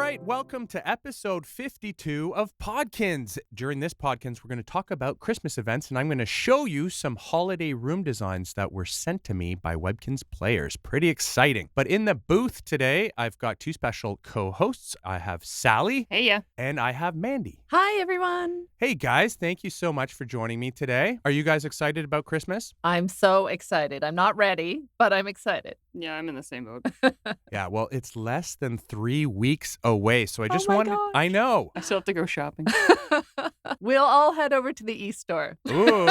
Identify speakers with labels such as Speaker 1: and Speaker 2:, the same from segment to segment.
Speaker 1: right, welcome to episode 52 of Podkinz. During this Podkinz, we're going to talk about Christmas events, and I'm going to show you some holiday room designs that were sent to me by Webkinz players. Pretty exciting. But in the booth today, I've got two special co-hosts. I have Sally.
Speaker 2: Hey, yeah.
Speaker 1: And I have Mandy.
Speaker 3: Hi, everyone.
Speaker 1: Hey, guys. Thank you so much for joining me today. Are you guys excited about Christmas?
Speaker 3: I'm so excited. I'm not ready, but I'm excited.
Speaker 2: Yeah, I'm in the same boat.
Speaker 1: Yeah, well, it's less than 3 weeks away, so I just
Speaker 3: my
Speaker 1: wanted...
Speaker 3: gosh.
Speaker 1: I know.
Speaker 2: I still have to go shopping.
Speaker 3: We'll all head over to the e-store.
Speaker 1: Ooh,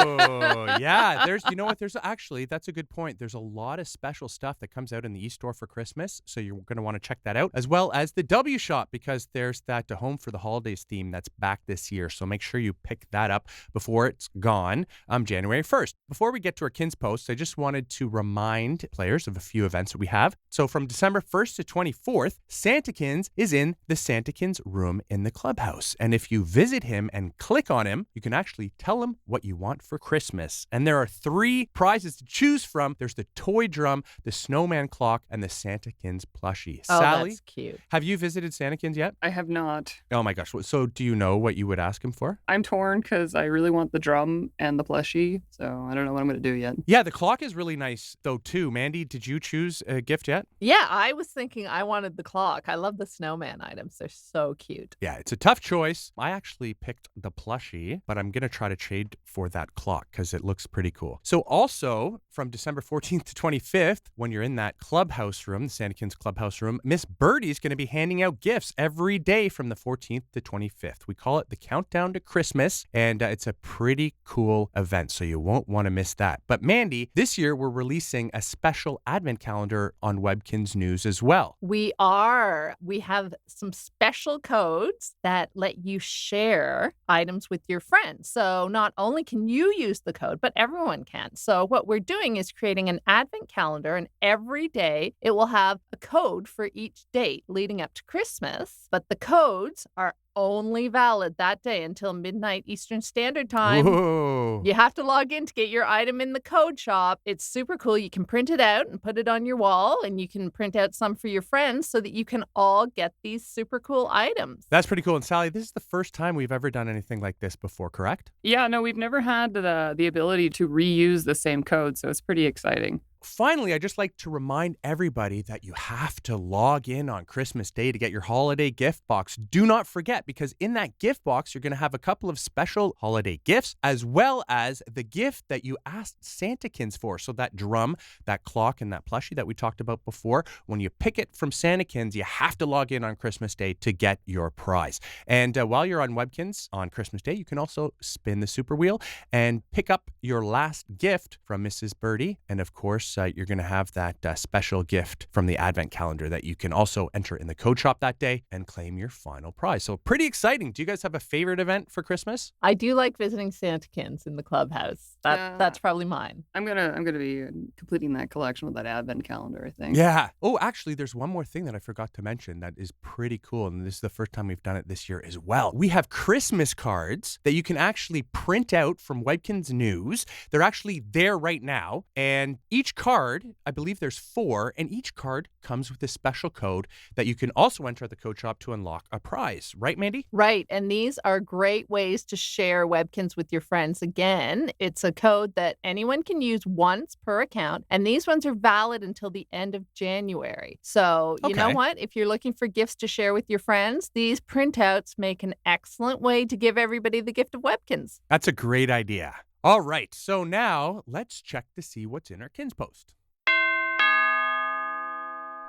Speaker 1: yeah. You know what? That's a good point. There's a lot of special stuff that comes out in the e-store for Christmas, so you're going to want to check that out, as well as the W Shop, because there's that Home for the Holidays theme that's back this year. So make sure you pick that up before it's gone, January 1st. Before we get to our KinzPost, I just wanted to remind players of a few events that we have. So from December 1st to 24th, SantaKins is in the SantaKins room in the clubhouse. And if you visit him and click on him, you can actually tell him what you want for Christmas. And there are 3 prizes to choose from. There's the toy drum, the snowman clock, and the SantaKins plushie.
Speaker 3: Oh,
Speaker 1: Sally,
Speaker 3: that's cute.
Speaker 1: have you visited SantaKins yet?
Speaker 2: I have not.
Speaker 1: Oh my gosh. So do you know what you would ask him for?
Speaker 2: I'm torn because I really want the drum and the plushie, so I don't know what I'm going to do yet.
Speaker 1: Yeah, the clock is really nice though too. Mandy, did you choose a gift yet?
Speaker 3: Yeah, I was thinking I wanted the clock. I love the snowman items. They're so cute.
Speaker 1: Yeah, it's a tough choice. I actually picked the plushie, but I'm going to try to trade for that clock because it looks pretty cool. So also from December 14th to 25th, when you're in that clubhouse room, the SantaKins clubhouse room, Miss Birdie's going to be handing out gifts every day from the 14th to 25th. We call it the Countdown to Christmas, and it's a pretty cool event, so you won't want to miss that. But Mandy, this year we're releasing a special advent calendar on Webkinz News as well.
Speaker 3: We are. We have some special codes that let you share items with your friends. So not only can you use the code, but everyone can. So what we're doing is creating an advent calendar, and every day it will have a code for each date leading up to Christmas. But the codes are only valid that day until midnight Eastern Standard Time.
Speaker 1: Whoa.
Speaker 3: You have to log in to get your item in the code shop. It's super cool. You can print it out and put it on your wall, and you can print out some for your friends so that you can all get these super cool items.
Speaker 1: That's pretty cool. And Sally, this is the first time we've ever done anything like this before, correct?
Speaker 2: Yeah, no, we've never had the ability to reuse the same code, so it's pretty exciting.
Speaker 1: Finally, I'd just like to remind everybody that you have to log in on Christmas Day to get your holiday gift box. Do not forget, because in that gift box, you're going to have a couple of special holiday gifts, as well as the gift that you asked SantaKins for. So that drum, that clock, and that plushie that we talked about before, when you pick it from SantaKins, you have to log in on Christmas Day to get your prize. And while you're on Webkinz on Christmas Day, you can also spin the super wheel and pick up your last gift from Mrs. Birdie. And of course, you're going to have that special gift from the advent calendar that you can also enter in the code shop that day and claim your final prize. So pretty exciting. Do you guys have a favorite event for Christmas?
Speaker 3: I do like visiting SantaKins in the clubhouse. That's probably mine.
Speaker 2: I'm gonna be completing that collection with that advent calendar, I think.
Speaker 1: Yeah. Oh, actually, there's one more thing that I forgot to mention that is pretty cool, and this is the first time we've done it this year as well. We have Christmas cards that you can actually print out from Webkinz News. They're actually there right now, and each card, I believe there's 4, and each card comes with a special code that you can also enter at the code shop to unlock a prize. Right, Mandy?
Speaker 3: Right. And these are great ways to share Webkinz with your friends. Again, it's a code that anyone can use once per account, and these ones are valid until the end of January. So you know what? If you're looking for gifts to share with your friends, these printouts make an excellent way to give everybody the gift of Webkinz.
Speaker 1: That's a great idea. All right, so now let's check to see what's in our KinzPost.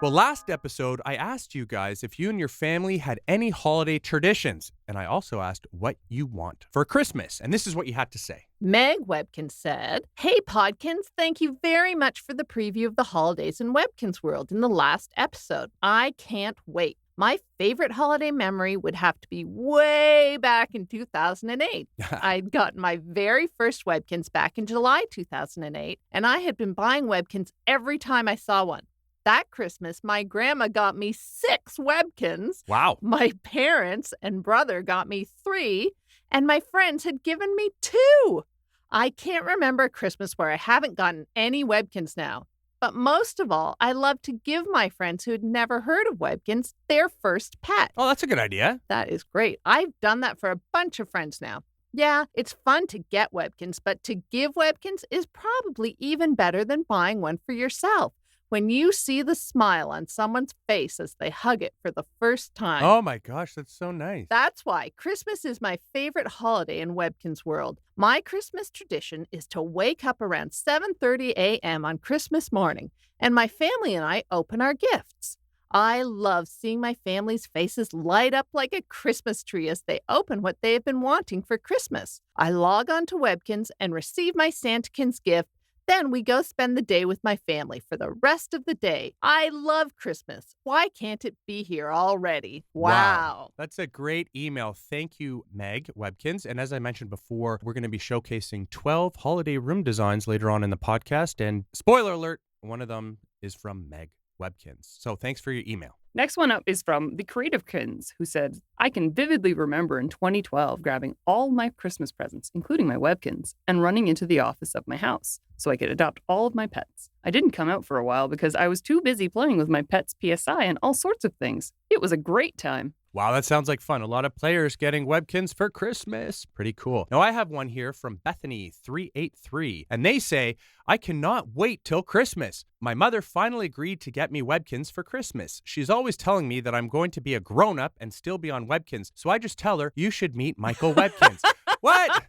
Speaker 1: Well, last episode, I asked you guys if you and your family had any holiday traditions, and I also asked what you want for Christmas, and this is what you had to say.
Speaker 3: Meg Webkinz said, "Hey Podkinz, thank you very much for the preview of the holidays in Webkinz World in the last episode. I can't wait. My favorite holiday memory would have to be way back in 2008. I'd gotten my very first Webkinz back in July 2008, and I had been buying Webkinz every time I saw one. That Christmas, my grandma got me 6 Webkinz.
Speaker 1: Wow.
Speaker 3: My parents and brother got me 3, and my friends had given me 2. I can't remember a Christmas where I haven't gotten any Webkinz now. But most of all, I love to give my friends who had never heard of Webkinz their first pet.
Speaker 1: Oh, that's a good idea.
Speaker 3: That is great. I've done that for a bunch of friends now. Yeah, it's fun to get Webkinz, but to give Webkinz is probably even better than buying one for yourself. When you see the smile on someone's face as they hug it for the first time.
Speaker 1: Oh my gosh, that's so nice.
Speaker 3: That's why Christmas is my favorite holiday in Webkinz world. My Christmas tradition is to wake up around 7:30 a.m. on Christmas morning, and my family and I open our gifts. I love seeing my family's faces light up like a Christmas tree as they open what they have been wanting for Christmas. I log on to Webkinz and receive my SantaKins gift. Then we go spend the day with my family for the rest of the day. I love Christmas. Why can't it be here already? Wow.
Speaker 1: That's a great email. Thank you, Meg Webkinz. And as I mentioned before, we're going to be showcasing 12 holiday room designs later on in the podcast. And spoiler alert, one of them is from Meg Webkinz. So thanks for your email.
Speaker 2: Next one up is from the Creative Kins, who said, I can vividly remember in 2012 grabbing all my Christmas presents, including my Webkinz, and running into the office of my house so I could adopt all of my pets. I didn't come out for a while because I was too busy playing with my pet's PSI and all sorts of things. It was a great time.
Speaker 1: Wow, that sounds like fun. A lot of players getting Webkinz for Christmas. Pretty cool. Now, I have one here from Bethany383, and they say, I cannot wait till Christmas. My mother finally agreed to get me Webkinz for Christmas. She's always telling me that I'm going to be a grown-up and still be on Webkinz, so I just tell her, you should meet Michael Webkinz. What?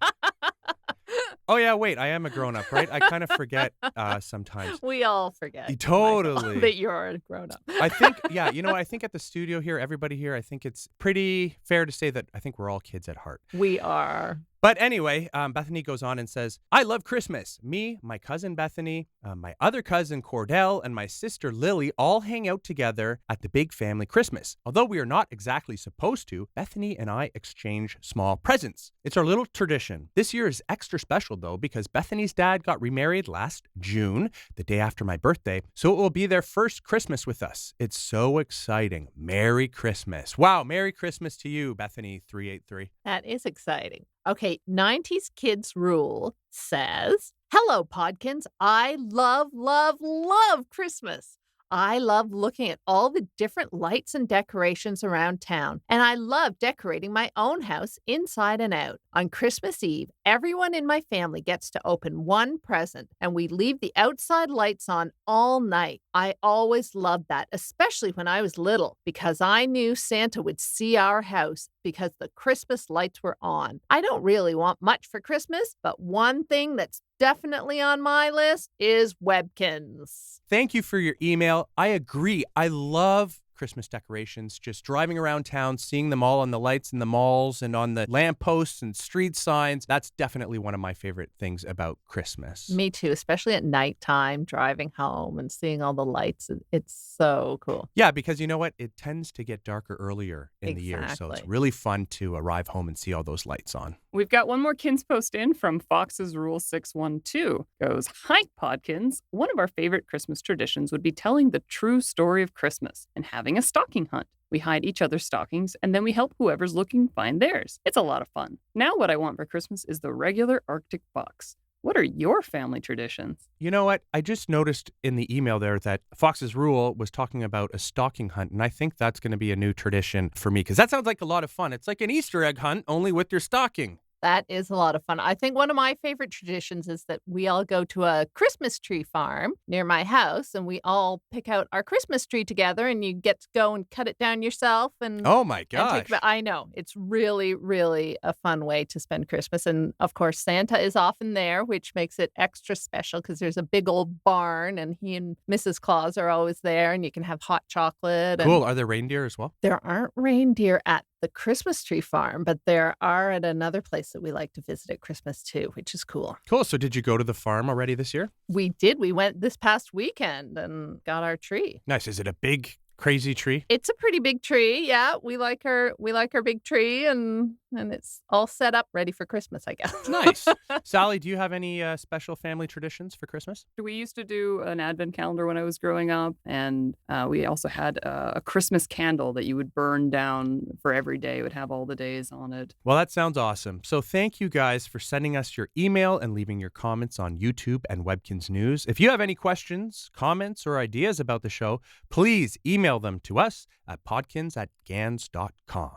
Speaker 1: Oh, yeah, wait, I am a grown-up, right? I kind of forget sometimes.
Speaker 3: We all forget.
Speaker 1: Totally.
Speaker 3: Michael, that you're a grown-up.
Speaker 1: I think, yeah, I think at the studio here, everybody here, I think it's pretty fair to say that I think we're all kids at heart.
Speaker 3: We are.
Speaker 1: But anyway, Bethany goes on and says, I love Christmas. Me, my cousin Bethany, my other cousin Cordell, and my sister Lily all hang out together at the big family Christmas. Although we are not exactly supposed to, Bethany and I exchange small presents. It's our little tradition. This year is extra special, though, because Bethany's dad got remarried last June, the day after my birthday, so it will be their first Christmas with us. It's so exciting. Merry Christmas. Wow, Merry Christmas to you, Bethany383.
Speaker 3: That is exciting. Okay, 90s Kids Rule says, Hello, Podkinz. I love, love, love Christmas. I love looking at all the different lights and decorations around town, and I love decorating my own house inside and out. On Christmas Eve, everyone in my family gets to open one present, and we leave the outside lights on all night. I always loved that, especially when I was little, because I knew Santa would see our house because the Christmas lights were on. I don't really want much for Christmas, but one thing that's definitely on my list is Webkinz.
Speaker 1: Thank you for your email. I agree. I love Christmas decorations, just driving around town, seeing them all on the lights in the malls and on the lampposts and street signs. That's definitely one of my favorite things about Christmas.
Speaker 3: Me too, especially at nighttime, driving home and seeing all the lights. It's so cool.
Speaker 1: Yeah, because you know what? It tends to get darker earlier in the year, so it's really fun to arrive home and see all those lights on.
Speaker 2: We've got one more KinzPost in from Fox's Rule 612. Goes, Hi, Podkinz. One of our favorite Christmas traditions would be telling the true story of Christmas and having a stocking hunt. We hide each other's stockings, and then we help whoever's looking find theirs. It's a lot of fun. Now what I want for Christmas is the regular Arctic box. What are your family traditions?
Speaker 1: You know what? I just noticed in the email there that Fox's Rule was talking about a stocking hunt, and I think that's going to be a new tradition for me because that sounds like a lot of fun. It's like an Easter egg hunt, only with your stocking.
Speaker 3: That is a lot of fun. I think one of my favorite traditions is that we all go to a Christmas tree farm near my house and we all pick out our Christmas tree together and you get to go and cut it down yourself. And
Speaker 1: oh my gosh.
Speaker 3: I know. It's really, really a fun way to spend Christmas. And of course, Santa is often there, which makes it extra special because there's a big old barn and he and Mrs. Claus are always there and you can have hot chocolate.
Speaker 1: Cool. Are there reindeer as well?
Speaker 3: There aren't reindeer at the Christmas tree farm, but there are at another place that we like to visit at Christmas too, which is cool.
Speaker 1: Cool. So did you go to the farm already this year?
Speaker 3: We did. We went this past weekend and got our tree.
Speaker 1: Nice. Is it a big, crazy tree?
Speaker 3: It's a pretty big tree. Yeah, we like our big tree, and and it's all set up ready for Christmas, I guess.
Speaker 1: Nice. Sally, do you have any special family traditions for Christmas?
Speaker 2: We used to do an advent calendar when I was growing up, and we also had a Christmas candle that you would burn down for every day. It would have all the days on it.
Speaker 1: Well, that sounds awesome. So thank you guys for sending us your email and leaving your comments on YouTube and Webkinz News. If you have any questions, comments, or ideas about the show, please email them to us at podkinz@gans.com.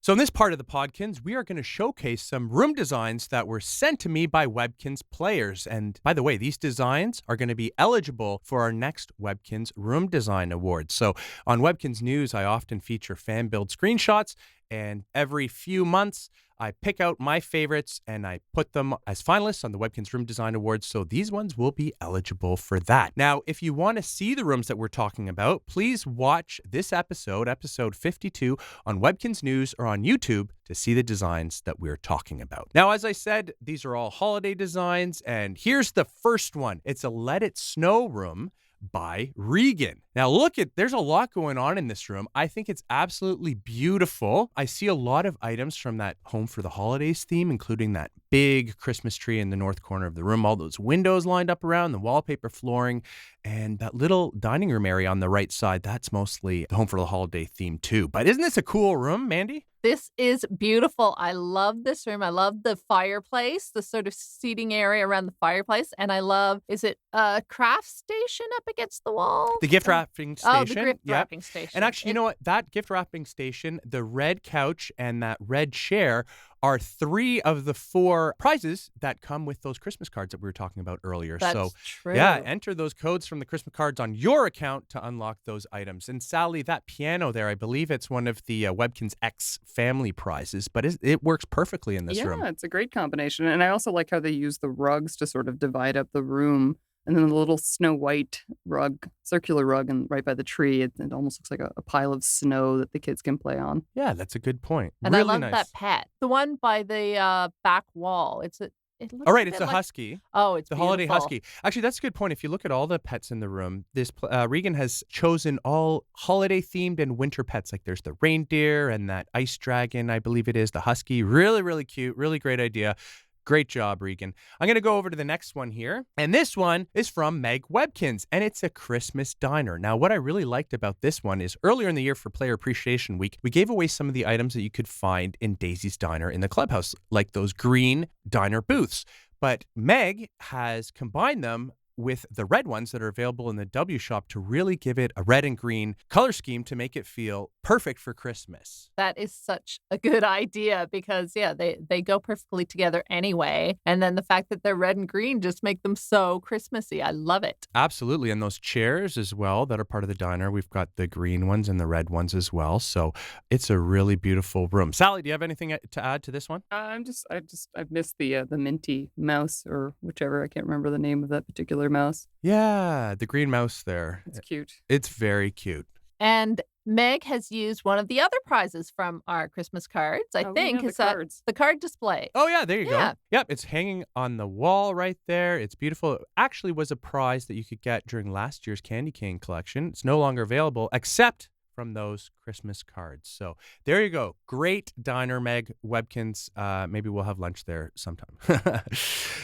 Speaker 1: So in this part of the Podkinz, we are going to showcase some room designs that were sent to me by Webkinz players. And by the way, these designs are going to be eligible for our next Webkinz Room Design Awards. So on Webkinz News, I often feature fan-build screenshots, and every few months, I pick out my favorites and I put them as finalists on the Webkinz Room Design Awards, so these ones will be eligible for that. Now, if you want to see the rooms that we're talking about, please watch this episode 52, on Webkinz News or on YouTube to see the designs that we're talking about. Now, as I said, these are all holiday designs, and here's the first one. It's a Let It Snow room by Regan. Now there's a lot going on in this room. I think it's absolutely beautiful. I see a lot of items from that Home for the Holidays theme, including that big Christmas tree in the north corner of the room, all those windows lined up around, the wallpaper flooring, and that little dining room area on the right side. That's mostly the Home for the Holiday theme too. But isn't this a cool room, Mandy?
Speaker 3: This is beautiful. I love this room. I love the fireplace, the sort of seating area around the fireplace. And I love, is it a craft station up against the wall?
Speaker 1: The gift wrapping station.
Speaker 3: Oh, the gift wrapping station.
Speaker 1: And actually, you know what? That gift wrapping station, the red couch and that red chair are 3 of the 4 prizes that come with those Christmas cards that we were talking about earlier.
Speaker 3: That's true.
Speaker 1: Yeah, enter those codes from the Christmas cards on your account to unlock those items. And Sally, that piano there, I believe it's one of the Webkinz X family prizes, but it works perfectly in this room.
Speaker 2: Yeah, it's a great combination. And I also like how they use the rugs to sort of divide up the room. And then the little Snow White rug, circular rug, and right by the tree, it almost looks like a pile of snow that the kids can play on.
Speaker 1: Yeah, that's a good point.
Speaker 3: And
Speaker 1: really
Speaker 3: I love
Speaker 1: nice.
Speaker 3: that pet. The one by the back wall. It looks
Speaker 1: All right,
Speaker 3: a
Speaker 1: it's
Speaker 3: bit
Speaker 1: a
Speaker 3: like,
Speaker 1: husky.
Speaker 3: Oh, it's
Speaker 1: the
Speaker 3: beautiful.
Speaker 1: holiday husky. Actually, that's a good point. If you look at all the pets in the room, this Regan has chosen all holiday themed and winter pets. Like there's the reindeer and that ice dragon, I believe it is, the husky. Really, really cute. Really great idea. Great job, Regan. I'm going to go over to the next one here. And this one is from Meg Webkinz, and it's a Christmas diner. Now, what I really liked about this one is earlier in the year for Player Appreciation Week, we gave away some of the items that you could find in Daisy's Diner in the clubhouse, like those green diner booths. But Meg has combined them with the red ones that are available in the W shop to really give it a red and green color scheme to make it feel perfect for Christmas.
Speaker 3: That is such a good idea because, yeah, they go perfectly together anyway. And then the fact that they're red and green just make them so Christmassy. I love it.
Speaker 1: Absolutely. And those chairs as well that are part of the diner, we've got the green ones and the red ones as well. So it's a really beautiful room. Sally, do you have anything to add to this one?
Speaker 2: I've missed the minty mouse or whichever. I can't remember the name of that particular mouse.
Speaker 1: Yeah, the green mouse there.
Speaker 2: It's cute.
Speaker 1: It's very cute.
Speaker 3: And Meg has used one of the other prizes from our Christmas cards, I think, is that the card display.
Speaker 1: Oh, yeah, there you
Speaker 3: Yeah.
Speaker 1: go. Yep, it's hanging on the wall right there. It's beautiful. It actually was a prize that you could get during last year's Candy Cane collection. It's no longer available, except from those Christmas cards. So there you go. Great diner, Meg Webkinz. Maybe we'll have lunch there sometime.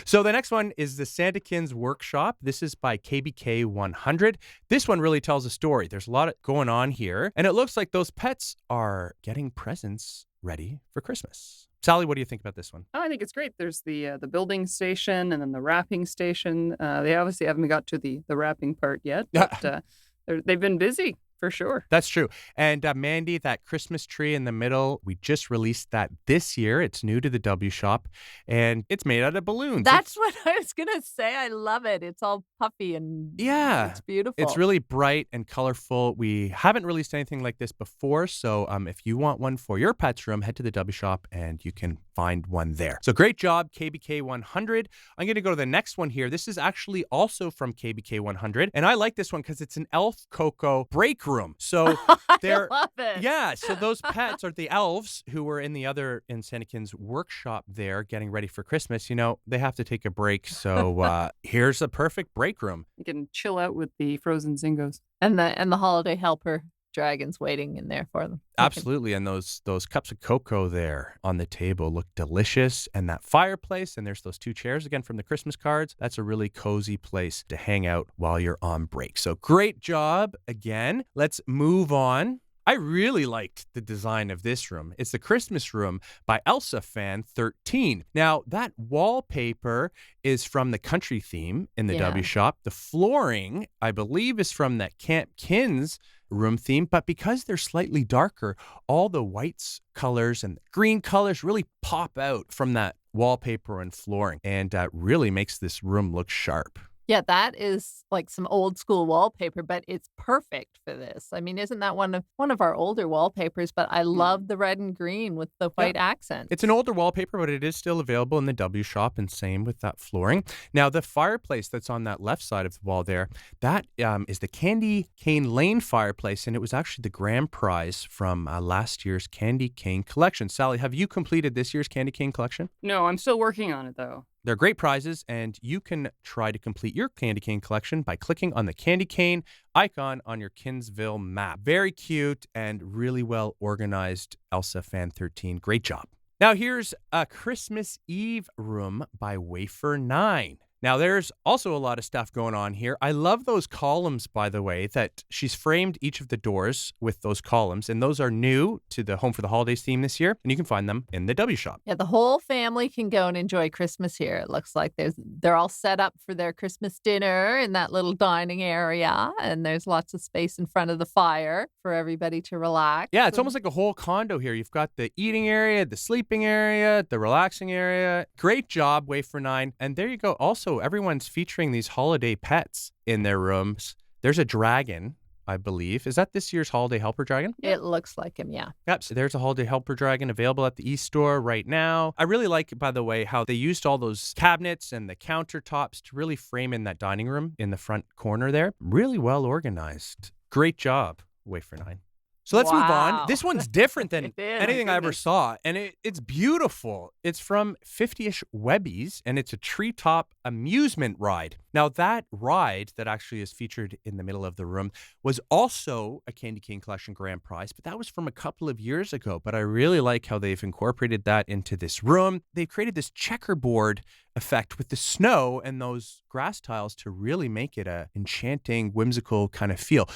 Speaker 1: So the next one is the SantaKins Workshop. This is by KBK 100. This one really tells a story. There's a lot going on here, and it looks like those pets are getting presents ready for Christmas. Sally, what do you think about this one?
Speaker 2: Oh, I think it's great. There's the building station and then the wrapping station. They obviously haven't got to the wrapping part yet, but they've been busy. For sure.
Speaker 1: That's true. And Mandy, that Christmas tree in the middle, we just released that this year. It's new to the W shop, and it's made out of balloons.
Speaker 3: That's what I was going to say. I love it. It's all puffy and it's beautiful.
Speaker 1: It's really bright and colorful. We haven't released anything like this before, so if you want one for your pet's room, head to the W shop and you can find one there. So great job, KBK 100. I'm going to go to the next one here. This is actually also from KBK 100, and I like this one because it's an Elf Coco break room. So
Speaker 3: I love it.
Speaker 1: Yeah, so those pets are the elves who were in SantaKins Workshop there getting ready for Christmas. You know, they have to take a break. So here's a perfect break room.
Speaker 2: You can chill out with the frozen Zingos.
Speaker 3: And the holiday helper dragons waiting in there for them.
Speaker 1: Absolutely. And those cups of cocoa there on the table look delicious. And that fireplace, and there's those 2 chairs again from the Christmas cards. That's a really cozy place to hang out while you're on break. So great job again. Let's move on. I really liked the design of this room. It's the Christmas room by Elsa Fan 13. Now, that wallpaper is from the country theme in the W shop. The flooring, I believe, is from that KinzPost room theme, but because they're slightly darker, all the whites colors and green colors really pop out from that wallpaper and flooring, and really makes this room look sharp.
Speaker 3: Yeah, that is like some old school wallpaper, but it's perfect for this. I mean, isn't that one of our older wallpapers? But I love the red and green with the white accents.
Speaker 1: It's an older wallpaper, but it is still available in the W shop, and same with that flooring. Now, the fireplace that's on that left side of the wall there, that is the Candy Cane Lane fireplace, and it was actually the grand prize from last year's Candy Cane collection. Sally, have you completed this year's Candy Cane collection?
Speaker 2: No, I'm still working on it, though.
Speaker 1: They're great prizes, and you can try to complete your candy cane collection by clicking on the candy cane icon on your Kinsville map. Very cute and really well organized, Elsa Fan 13. Great job. Now here's a Christmas Eve room by Wafer 9. Now, there's also a lot of stuff going on here. I love those columns, by the way, that she's framed each of the doors with those columns, and those are new to the Home for the Holidays theme this year, and you can find them in the W shop.
Speaker 3: Yeah, the whole family can go and enjoy Christmas here. It looks like they're all set up for their Christmas dinner in that little dining area, and there's lots of space in front of the fire for everybody to relax.
Speaker 1: Yeah, it's almost like a whole condo here. You've got the eating area, the sleeping area, the relaxing area. Great job, Wafer 9. And there you go. Also, everyone's featuring these holiday pets in their rooms. There's a dragon, I believe. Is that this year's holiday helper dragon?
Speaker 3: It looks like him, yeah.
Speaker 1: Yep. So there's a holiday helper dragon available at the East store right now. I really like, by the way, how they used all those cabinets and the countertops to really frame in that dining room in the front corner there. Really well organized. Great job, Wafer 9. So let's move on. This one's different than anything I ever saw, and it's beautiful. It's from 50-ish Webbies, and it's a Treetop amusement ride. Now, that ride that actually is featured in the middle of the room was also a Candy Cane Collection grand prize, but that was from a couple of years ago. But I really like how they've incorporated that into this room. They've created this checkerboard effect with the snow and those grass tiles to really make it a enchanting, whimsical kind of feel.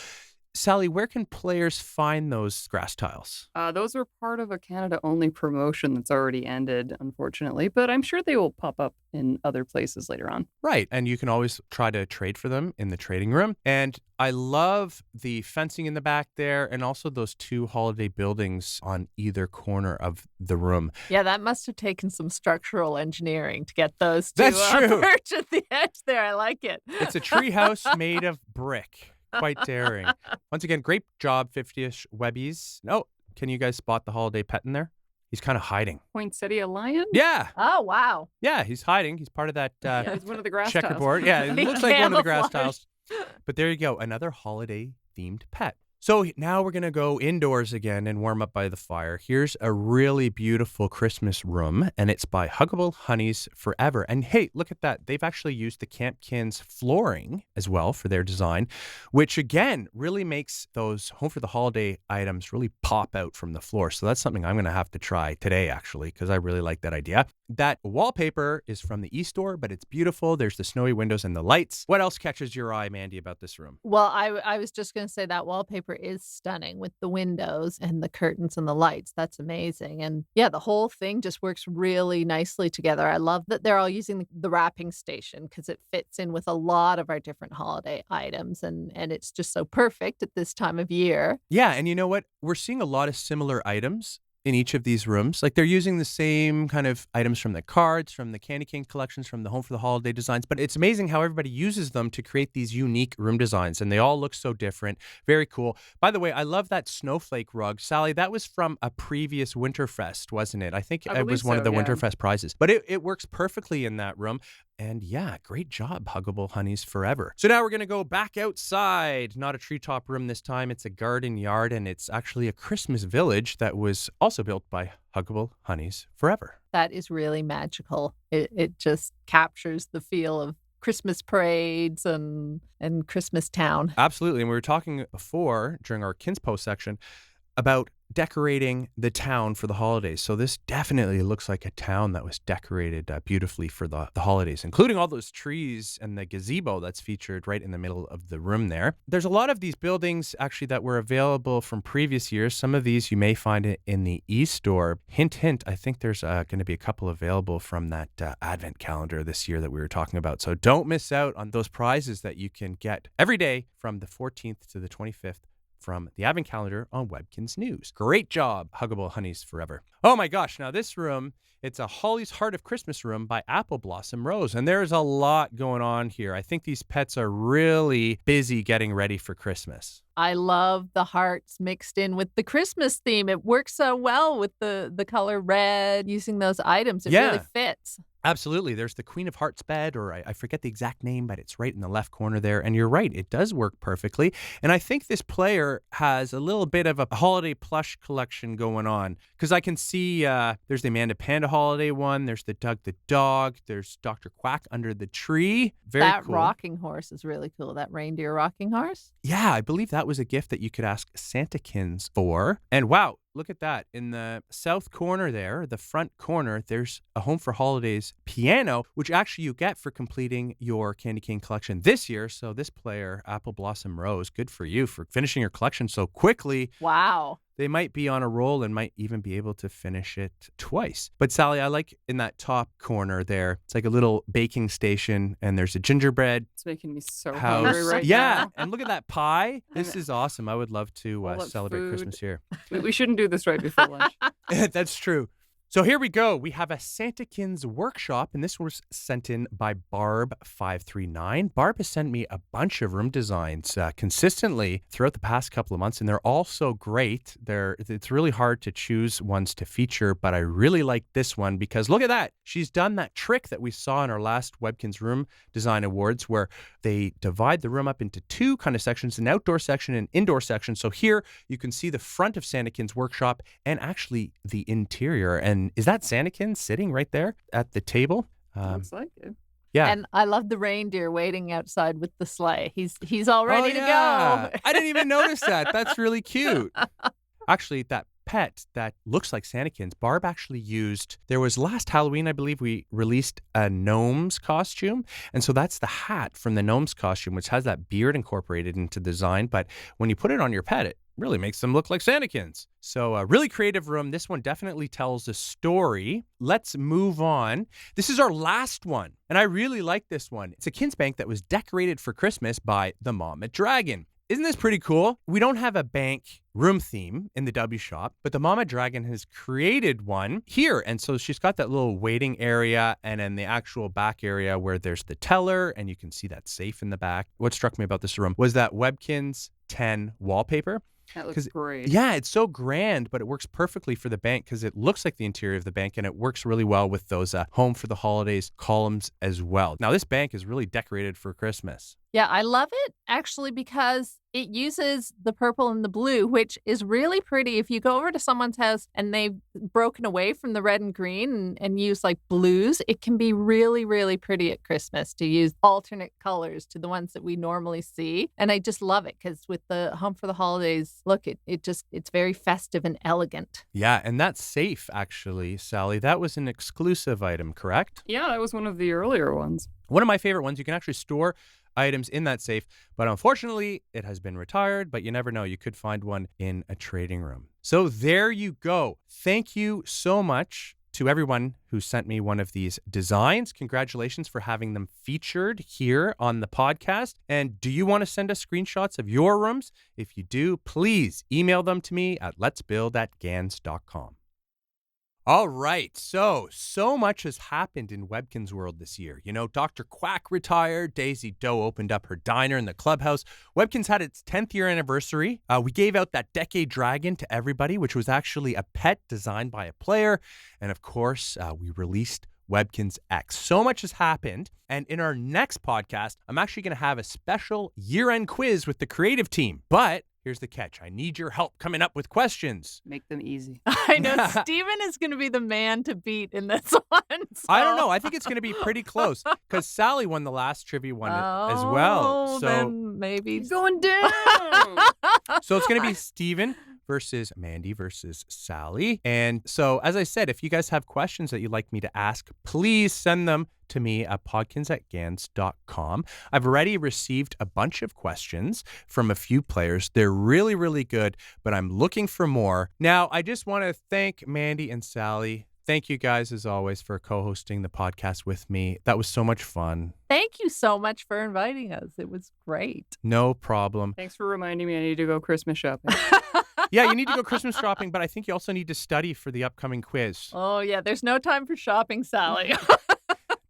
Speaker 1: Sally, where can players find those grass tiles?
Speaker 2: Those were part of a Canada-only promotion that's already ended, unfortunately, but I'm sure they will pop up in other places later on.
Speaker 1: Right, and you can always try to trade for them in the trading room. And I love the fencing in the back there and also those 2 holiday buildings on either corner of the room.
Speaker 3: Yeah, that must have taken some structural engineering to get those 2
Speaker 1: That's true.
Speaker 3: perch at the edge there. I like it.
Speaker 1: It's a treehouse made of brick. Quite daring. Once again, great job, 50-ish Webbies. Oh, can you guys spot the holiday pet in there? He's kind of hiding.
Speaker 2: Poinsettia lion?
Speaker 1: Yeah.
Speaker 3: Oh, wow.
Speaker 1: Yeah, he's hiding. He's part of that
Speaker 2: Yeah, he's one of the grass
Speaker 1: checkerboard.
Speaker 2: tiles.
Speaker 1: Yeah, it looks like one of the grass
Speaker 3: Camouflage.
Speaker 1: tiles. But there you go, another holiday-themed pet. So now we're going to go indoors again and warm up by the fire. Here's a really beautiful Christmas room, and it's by Huggable Honeys Forever. And hey, look at that. They've actually used the KinzPost flooring as well for their design, which again really makes those Home for the Holiday items really pop out from the floor. So that's something I'm going to have to try today, actually, because I really like that idea. That wallpaper is from the East store, but it's beautiful. There's the snowy windows and the lights. What else catches your eye, Mandy, about this room?
Speaker 3: Well, I was just going to say that wallpaper is stunning with the windows and the curtains and the lights. That's amazing. And yeah, the whole thing just works really nicely together. I love that they're all using the wrapping station because it fits in with a lot of our different holiday items. And it's just so perfect at this time of year.
Speaker 1: Yeah, and you know what? We're seeing a lot of similar items in each of these rooms. Like they're using the same kind of items from the cards, from the Candy Cane collections, from the Home for the Holiday designs, but it's amazing how everybody uses them to create these unique room designs, and they all look so different. Very cool. By the way, I love that snowflake rug. Sally, that was from a previous Winterfest, wasn't it? I think it was one of the Winterfest prizes, but it works perfectly in that room. And yeah, great job, Huggable Honeys Forever. So now we're going to go back outside. Not a treetop room this time. It's a garden yard, and it's actually a Christmas village that was also built by Huggable Honeys Forever.
Speaker 3: That is really magical. It just captures the feel of Christmas parades and Christmas town.
Speaker 1: Absolutely. And we were talking before during our KinzPost section about decorating the town for the holidays. So this definitely looks like a town that was decorated beautifully for the holidays, including all those trees and the gazebo that's featured right in the middle of the room there. There's a lot of these buildings actually that were available from previous years. Some of these you may find it in the e-store. Hint, hint, I think there's going to be a couple available from that advent calendar this year that we were talking about. So don't miss out on those prizes that you can get every day from the 14th to the 25th. From the Advent Calendar on Webkinz News. Great job, Huggable Honeys Forever. Oh my gosh, now this room, it's a Holly's Heart of Christmas room by Apple Blossom Rose. And there's a lot going on here. I think these pets are really busy getting ready for Christmas.
Speaker 3: I love the hearts mixed in with the Christmas theme. It works so well with the color red, using those items. It really fits.
Speaker 1: Absolutely. There's the Queen of Hearts bed, or I forget the exact name, but it's right in the left corner there. And you're right, it does work perfectly. And I think this player has a little bit of a holiday plush collection going on, because I can see there's the Amanda Panda holiday one. There's the Doug the dog. There's Dr. Quack under the tree. Very
Speaker 3: cool. That rocking horse is really cool. That reindeer rocking horse.
Speaker 1: Yeah, I believe that was a gift that you could ask SantaKins for. And wow, look at that. In the south corner there, the front corner, there's a Home for Holidays piano, which actually you get for completing your Candy Cane collection this year. So this player, Apple Blossom Rose, good for you for finishing your collection so quickly.
Speaker 3: Wow.
Speaker 1: They might be on a roll and might even be able to finish it twice. But Sally, I like in that top corner there, it's like a little baking station and there's a gingerbread.
Speaker 2: It's making me so
Speaker 1: house.
Speaker 2: hungry right
Speaker 1: Yeah,
Speaker 2: now.
Speaker 1: and look at that pie. This is awesome. I would love to celebrate
Speaker 2: food.
Speaker 1: Christmas here.
Speaker 2: We shouldn't do this right before lunch.
Speaker 1: That's true. So here we go. We have a SantaKins Workshop, and this was sent in by Barb539. Barb has sent me a bunch of room designs consistently throughout the past couple of months, and they're all so great. It's really hard to choose ones to feature, but I really like this one because look at that. She's done that trick that we saw in our last Webkinz Room Design Awards where they divide the room up into two kind of sections, an outdoor section and indoor section. So here you can see the front of SantaKins Workshop and actually the interior. And is that SantaKins sitting right there at the table?
Speaker 2: Looks like it.
Speaker 1: Yeah.
Speaker 3: And I love the reindeer waiting outside with the sleigh. He's all ready to go.
Speaker 1: I didn't even notice that. That's really cute. Actually, that pet that looks like SantaKins, Barb actually used, there was last Halloween, I believe, we released a gnome's costume. And so that's the hat from the gnome's costume, which has that beard incorporated into the design. But when you put it on your pet, it really makes them look like SantaKins. So a really creative room. This one definitely tells a story. Let's move on. This is our last one, and I really like this one. It's a Kins bank that was decorated for Christmas by the Mama Dragon. Isn't this pretty cool? We don't have a bank room theme in the W shop, but the Mama Dragon has created one here. And so she's got that little waiting area and then the actual back area where there's the teller and you can see that safe in the back. What struck me about this room was that Webkinz 10 wallpaper.
Speaker 2: That looks great.
Speaker 1: Yeah, it's so grand, but it works perfectly for the bank because it looks like the interior of the bank and it works really well with those Home for the Holidays columns as well. Now, this bank is really decorated for Christmas.
Speaker 3: Yeah, I love it actually because it uses the purple and the blue, which is really pretty. If you go over to someone's house and they've broken away from the red and green and use like blues, it can be really, really pretty at Christmas to use alternate colors to the ones that we normally see. And I just love it because with the Home for the Holidays look, it's very festive and elegant.
Speaker 1: Yeah, and that's safe actually, Sally. That was an exclusive item, correct?
Speaker 2: Yeah, that was one of the earlier ones.
Speaker 1: One of my favorite ones. You can actually store items in that safe, but unfortunately it has been retired, but you never know, you could find one in a trading room. So there you go. Thank you so much to everyone who sent me one of these designs. Congratulations for having them featured here on the podcast. And do you want to send us screenshots of your rooms? If you do, please email them to me at letsbuild@gans.com. All right, so much has happened in Webkinz world this year. You know, Dr. Quack retired, Daisy Doe opened up her diner in the clubhouse. Webkinz had its 10th year anniversary. We gave out that Decade Dragon to everybody, which was actually a pet designed by a player. And of course, we released Webkinz X. So much has happened. And in our next podcast, I'm actually going to have a special year-end quiz with the creative team. But here's the catch. I need your help coming up with questions.
Speaker 2: Make them easy.
Speaker 3: I know Steven is going to be the man to beat in this one. So.
Speaker 1: I don't know. I think it's going to be pretty close because Sally won the last trivia one as well. So
Speaker 3: then maybe
Speaker 2: Going down.
Speaker 1: So it's going to be Steven versus Mandy versus Sally. And so, as I said, if you guys have questions that you'd like me to ask, please send them to me at podkinz@gans.com. I've already received a bunch of questions from a few players. They're really, really good, but I'm looking for more. Now, I just want to thank Mandy and Sally. Thank you guys, as always, for co-hosting the podcast with me. That was so much fun.
Speaker 3: Thank you so much for inviting us. It was great.
Speaker 1: No problem.
Speaker 2: Thanks for reminding me I need to go Christmas shopping.
Speaker 1: Yeah, you need to go Christmas shopping, but I think you also need to study for the upcoming quiz.
Speaker 3: Oh, yeah. There's no time for shopping, Sally.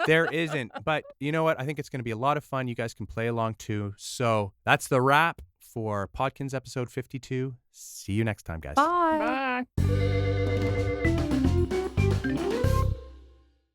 Speaker 1: There isn't. But you know what? I think it's going to be a lot of fun. You guys can play along too. So that's the wrap for Podkinz episode 52. See you next time, guys.
Speaker 3: Bye.
Speaker 2: Bye.